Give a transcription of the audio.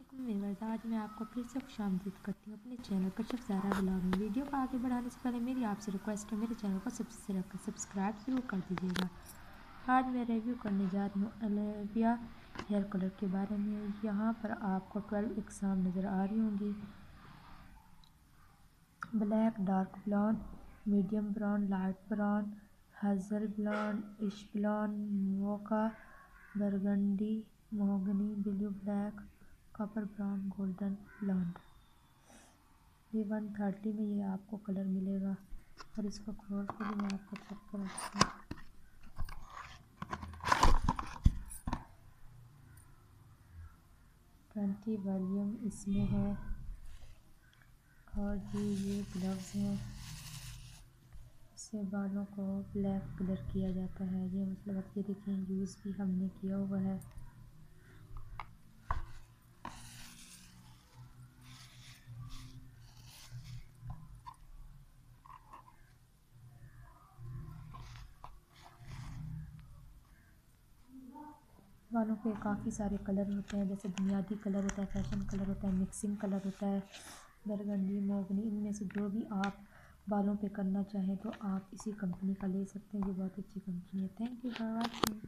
अस्सलाम व्यूअर्स, आज मैं आपको फिर से खुशामदीद करती हूँ अपने चैनल कशिफ ज़ारा ब्लॉग में। वीडियो को आगे बढ़ाने से पहले मेरी आपसे रिक्वेस्ट है, मेरे चैनल को सब्सक्राइब ज़रूर कर दीजिएगा। आज मैं रिव्यू करने जा रही हूँ एलोवेरा हेयर कलर के बारे में। यहाँ पर आपको 12 इकसाम नज़र आ रही होंगी। Black, dark brown, medium brown, light brown, hazel brown, ish brown, mocha, burgundy, mahogany, blue black, copper brown, golden blonde. ये 130 में ये आपको कलर मिलेगा और इसको खोल कर भी मैं आपको चेक कराती हूँ। ट्वेंटी वॉल्यूम इसमें है और ये ग्लव्स हैं। इससे बालों को ब्लैक कलर किया जाता है। ये मतलब आप ये देखें, यूज़ भी हमने किया हुआ है। बालों के काफ़ी सारे कलर होते हैं, जैसे बुनियादी कलर होता है, फैशन कलर होता है, मिक्सिंग कलर होता है, बरगंडी, मोगनी। इनमें से जो भी आप बालों पे करना चाहें तो आप इसी कंपनी का ले सकते हैं। ये बहुत अच्छी कंपनी है। Thank you for watching.